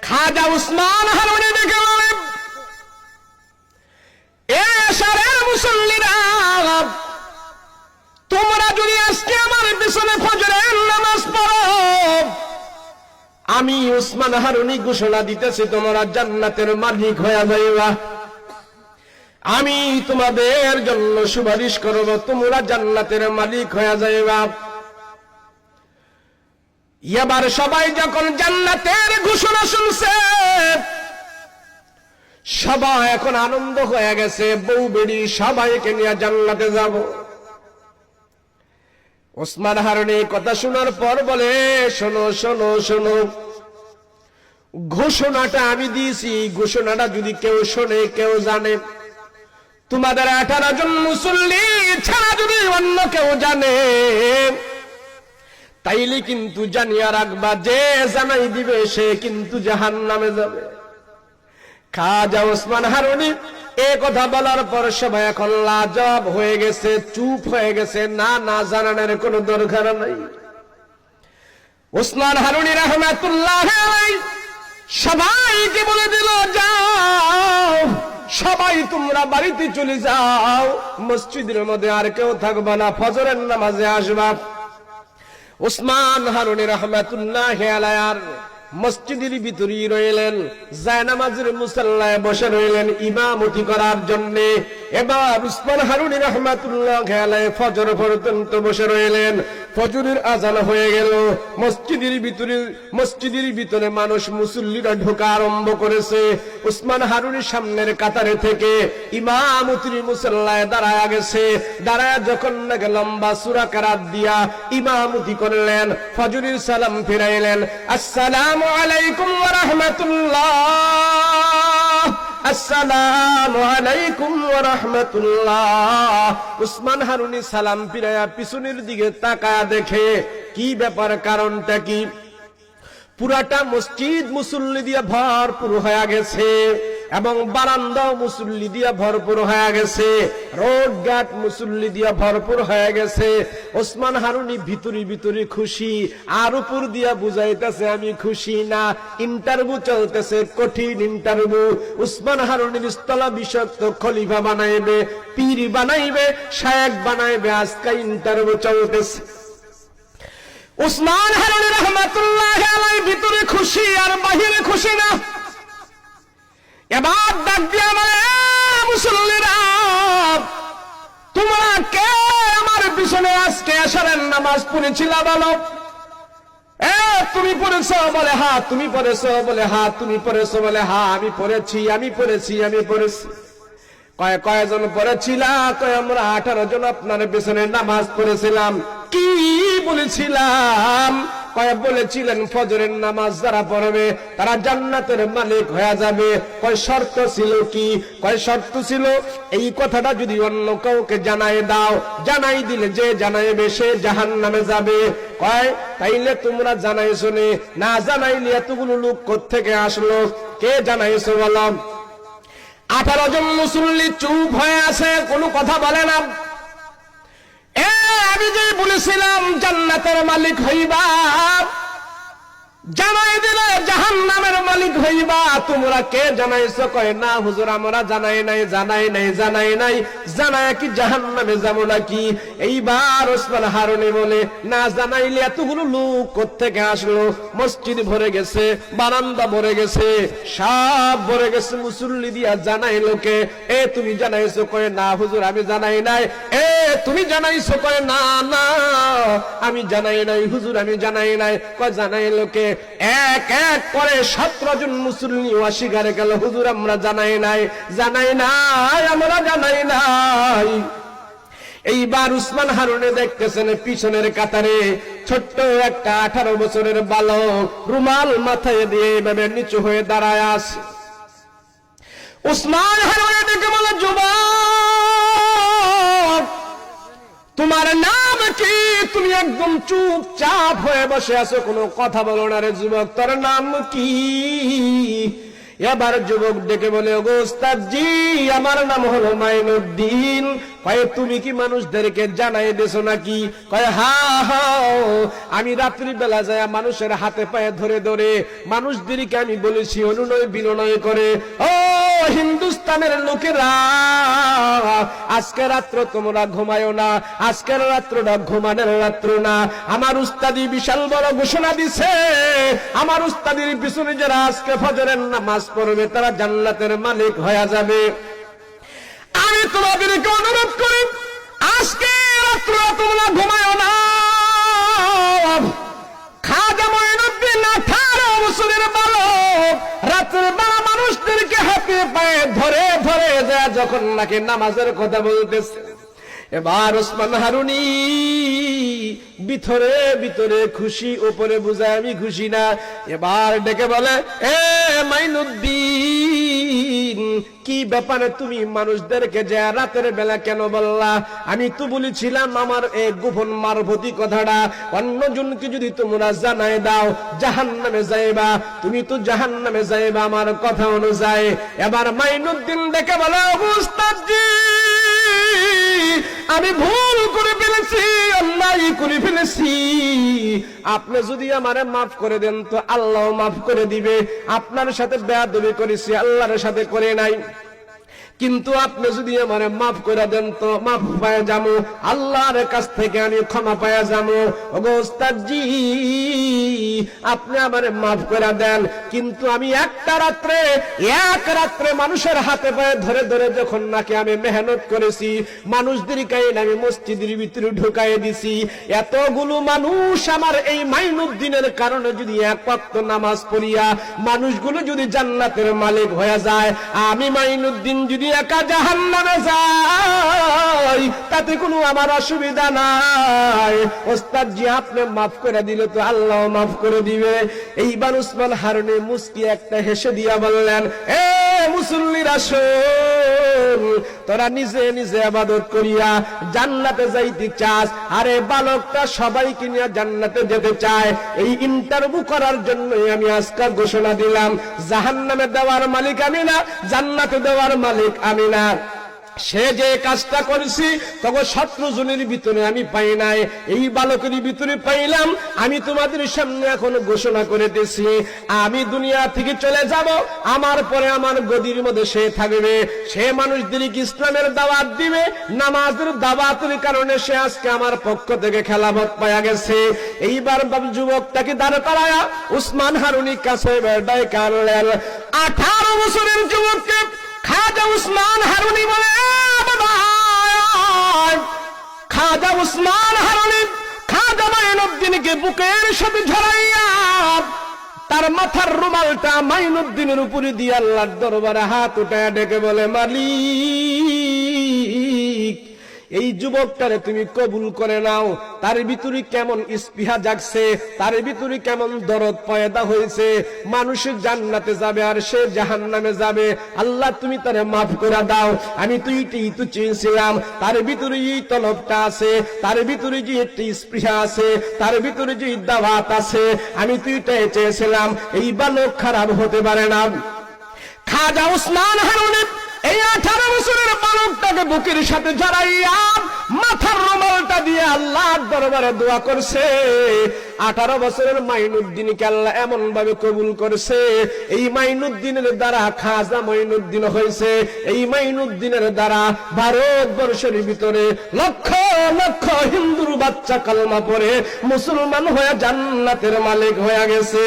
খাজা উসমান হারুনি দেখে বলেন, এ শহরের মুসল্লিরা, তোমরা যদি আজকে আমার পিছনে ফজরের নামাজ পড়ো, আমি উসমান হারুনি ঘোষণা দিতেছি তোমরা জান্নাতের মালিক হয়ে যাইবা। আমি তোমাদের জন্য সুপারিশ করব, তোমরা জান্নাতের মালিক হয়ে যাইবা। এবার সবাই যখন জান্নাতের ঘোষণা শুনছে, সবাই এখন আনন্দ হয়ে গেছে, বউ বেড়ি সবাইকে নিয়ে জান্নাতে যাব। ওসমান হারুনি কথা শোনার পর বলে, শোনো শোনো শোনো, ঘোষণাটা আমি দিয়েছি, ঘোষণাটা যদি কেউ শোনে, কেউ জানে, তোমাদের 18 জন মুসল্লি ছাড়া যদি অন্য কেউ জানে, তাইলে কিন্তু জানিয়া রাখবা, যে জানাই দিবে সে কিন্তু জাহান্নামে যাবে। খাজা ওসমান হারুনি এ কথা বলার পর সবাই এখন লাজবাব হয়ে গেছে, চুপ হয়ে গেছে, না না জানানোর কোনো দরকার নাই। ওসমান হারুনি রাহমাতুল্লাহ আলাইহি সবাইকে বলে দিল, যাও সবাই তোমরা বাড়িতে চলে যাও, মসজিদের মধ্যে আর কেউ থাকবে না, ফজরের নামাজে আসবা। ওসমান হারুনি রাহমাতুল্লাহ আলাইহি মসজিদের ভিতরেই রইলেন, জায়নামাজের মুসাল্লায় বসে রইলেন ইমামতি করার জন্য। এবার উসমান হারুনি রাহমাতুল্লাহ আলাইহি ফজর পর্যন্ত বসে রইলেন। ফজরের আজান হয়ে গেল, মসজিদের ভিতরে মানুষ মুসল্লিরা ঢোকা আরম্ভ করেছে। উসমান হারুনির সামনের কাতারে থেকে ইমামতির মুসাল্লায় দাঁড়ায় গেছে। দাঁড়ায় যখন নাকি লম্বা সূরা কেরাত দিয়া ইমামতি করলেন, ফজরের সালাম ফিরাইলেন, আসসালামু আলাইকুম ওয়া রাহমাতুল্লাহ, আসসালামু আলাইকুম ওয়া রাহমাতুল্লাহ। উসমান হারুনি সালাম ফিরায়া পিছনের দিকে তাকায়া দেখে, কি ব্যাপার, কারণটা কি? পুরাটা মসজিদ মুসল্লি দিয়ে ভরপুর হয়ে গেছে এবং বারান্দাও মুসল্লি দিয়ে ভরপুর হয়ে গেছে, রোড ঘাট মুসল্লি দিয়ে ভরপুর হয়ে গেছে। ওসমান হারুনি ভিতরে খুশি, আর উপর দিয়া বুঝাইতেছে আমি খুশি না। ইন্টারভিউ চলতেছে, কঠিন ইন্টারভিউ। উসমান হারুনির স্থলা বিষাক্ত খলিফা বানাইবে, পীর বানাইবে, শায়েখ বানাইবে, আজকে ইন্টারভিউ চলতেছে। উসমান হারুনি রাহমাতুল্লাহ আলাইহি ভিতরে খুশি আর বাহিরে খুশি না। এবার ডাক দিয়া বলে, মুসল্লিরা, তোমরা কে আমার পিছনে আজকে এশারের নামাজ পড়েছিলা বলো? তুমি পড়েছো? বলে হ্যাঁ। তুমি পড়েছো? বলে হ্যাঁ। তুমি পড়েছো? বলে হ্যাঁ আমি পড়েছি। কয়জন পড়েছিলা? কয় আমরা 18 জন আপনার পেছনে নামাজ পড়েছিলাম। কি বলেছিলাম? কয় বলেছিলেন ফজরের নামাজ যারা পড়বে তারা জান্নাতের মালিক হয়ে যাবে। কয় শর্ত ছিল কি? কয় শর্ত ছিল এই কথাটা যদি অন্য কাউকে জানাই দাও, জানাই দিলে যে জানাইবে সে জাহান্নামে যাবে। কয় তাইলে তোমরা জানাইছো না, জানাইলে এতগুলো লোক কোত্থেকে আসলো? কে জানাইছো বলো? 18 জন মুসল্লি চুপ হয়ে আছে, কোনো কথা বলে না। আমি যে বলেছিলাম জান্নাতের মালিক হইবা, জানাই দিলে জাহান্নামের মালিক হইবা, তোমরা কে জানাইছো? কয় না হুজুর আমরা জানাই নাই। জানায় কি জাহান্নামে যাবো নাকি? এইবার ওসমান হারুনি বলে, না জানাইলে এতগুলো লোক কোত্থেকে আসলো? মসজিদ ভরে গেছে, বারান্দা ভরে গেছে, সব ভরে গেছে মুসল্লি দিয়া। জানাই লোকে, তুমি জানাইছো? কয় না হুজুর আমি জানাই নাই। তুমি জানাইছো? কয় না আমি জানাই নাই হুজুর, আমি জানাই নাই। কয় জানাই লোকে। এক এক করে 17 জন মুসল্লি অস্বীকার গেল, হুজুর আমরা জানাই নাই, আমরা জানাই নাই। এইবার উসমান হারুনি দেখতেছেন পিছনের কাতারে ছোট্ট একটা 18 বছরের বালক রুমাল মাথায় দিয়ে এইভাবে নিচু হয়ে দাঁড়ায় আছে। উসমান হারুনি দেখে বলে, যুবক তোমার নাম কি? তুমি একদম চুপচাপ হয়ে বসে আছো, কোনো কথা বলো না রে যুবক, তোর নাম কি? এবার যুবক ডেকে বলে, ওগো ওস্তাদজি, আমার নাম হলো মাইনুদ্দিন। কয়, তুমি কি মানুষদেরকে জানাই দেছো নাকি? কয়, হ্যাঁ, আমি রাত্রি বেলা যায় মানুষের হাতে পায়ে ধরে ধরে মানুষদেরকে আমি বলেছি অনুনয় বিনয় করে, ও হিন্দুস্তানের লোকেরা, আজকে রাত্র তোমরা ঘুমায়ো না, আজকের রাত্রটা ঘুমানোর রাত্র না। আমার উস্তাদি বিশাল বড় ঘোষণা দিছে, আমার উস্তাদির পিছনে যারা আজকে ফজরের নামাজ পড়বে তারা জান্নাতের মালিক হয়ে যাবে। আমি তোমাদেরকে অনুরোধ করি, আজকে রাত্র তোমরা ঘুমায়ো না। খাজা মঈনুদ্দিন 18 বছরের বালক রাতের বেলা মানুষদেরকে হাতে পায়ে ধরে ধরে যায় যখন নাকি নামাজের কথা বলতেছে। এবার ওসমান হারুনি ভিতরে ভিতরে খুশি, উপরে বুঝায় আমি খুশি না। এবার ডেকে বলে, এ মাইনুদ্দিন, কি ব্যাপারে তুমি মানুষদেরকে যে রাতের বেলা কেন বললা? আমি তো বলেছিলাম আমার এই গোপন মারফতি কথাটা অন্যজনকে যদি তোমরা জানাই দাও জাহান্নামে যাইবা, তুমি তো জাহান্নামে যাইবা আমার কথা অনুযায়ী। এবার মাইনুদ্দিন ডেকে বলে, ওস্তাদজি, আমি ভুল করে ফেলেছি, অন্যায় করে ফেলেছি, আপনি যদি আমারে মাফ করে দেন তো আল্লাহ মাফ করে দিবে। আপনার সাথে বেয়াদবি করেছি, আল্লাহর সাথে করে নাই, কিন্তু আপনি যদি আমারে মাফ করে দেন তো মাফ পায় যাবো, আল্লাহর কাছ থেকে আমি ক্ষমা পায়া যাবো। ওগো ওস্তাদজি, আপনি আমারে মাফ করে দেন, কিন্তু আমি এক রাত্রে মানুষের হাতে পায়ে ধরে ধরে যখন নাকি আমি মেহনত করেছি, মানুষদেরকে আমি মসজিদের ভিতরে ঢুকাই দিছি, এতগুলো মানুষ আমার এই মাইনুদ্দিনের কারণে যদি এক ওয়াক্ত নামাজ পড়িয়া মানুষগুলো যদি জান্নাতের মালিক হয়ে যায়, আমি মাইনুদ্দিন যদি একা জাহান্নামে যাই তাতে কোনো আমার অসুবিধা নাই। ওস্তাদজি, আপনি মাফ করে দিলে তো আল্লাহ মাফ করে দিবে। এইবার উসমান হারুনি মুস্কি একটা হেসে দিয়া বললেন, এ মুসল্লিরা শোন, তোরা নিজে নিজে ইবাদত করিয়া জান্নাতে যাইতে চাস, আরে বালকটা সবাইকে নিয়ে জান্নাতে যেতে চায়। এই ইন্টারভিউ করার জন্যই আমি আজকে ঘোষণা দিলাম, জাহান্নামে দেওয়ার মালিক আমি না, জান্নাতে দেওয়ার মালিক আমি না। সে যে কাজটা করেছি তখন 17 জনের ভিতরে আমি পাই নাই, এই বালকের ভিতরে পাইলাম। আমি তোমাদের সামনে এখন ঘোষণা করে দিয়েছি, আমি দুনিয়া থেকে চলে যাব, আমার পরে আমার গদির মধ্যে সে থাকবে, সে মানুষদেরকে ইসলামের দাওয়াত দিবে, নামাজের দাওয়াতের কারণে সে আজকে আমার পক্ষ থেকে খেলাফত পাওয়া গেছে। এইবার যুবকটাকে দাঁড় করায়া উসমান হারুনি কাছে ডাইকা আনলেন। 18 বছরের যুবককে খাজা উসমান হারুনি বলে, খাজা উসমান হারুনি খাজা মাইনুদ্দিনকে বুকের সাথে ঝরাইয়া তার মাথার রুমালটা মাইনুদ্দিনের উপরে দিয়ে আল্লাহর দরবারে হাত উঠায় ডেকে বলে, মালিক, এই যুবকটারে তুমি কবুল করে নাও। তার ভিতরে কেমন স্পৃহা জাগছে, তার ভিতরে কেমন দরদ পয়দা হয়েছে, মানুষের জান্নাতে যাবে আর সে জাহান্নামে যাবে, আল্লাহ তুমি তারে মাফ করে দাও। আমি তো এটাই তো চেয়েছিলাম, তার ভিতরে এই তলবটা আছে, তার ভিতরে যে একটি স্পৃহা আছে, তার ভিতরে যে দাওয়াত আছে, আমি তো এটাই চেয়েছিলাম। এই বালক খারাপ হতে পারে না। খাজা উসমান হারুনি এই 18 বছরের বালকটাকে বুকের সাথে জড়াইয়া মাথার রুমালটা দিয়ে আল্লাহর দরবারে দোয়া করছে। 18 বছরের মাইনুদ্দিনকে আল্লাহ এমন ভাবে কবুল করছে, এই মাইনুদ্দিনের দ্বারা খাজা মাইনুদ্দিন হয়েছে। এই মাইনুদ্দিনের দ্বারা ভারতবর্ষের ভিতরে লক্ষ লক্ষ হিন্দুর বাচ্চা কালমা পড়ে মুসলমান হয়ে জান্নাতের মালিক হয়ে গেছে।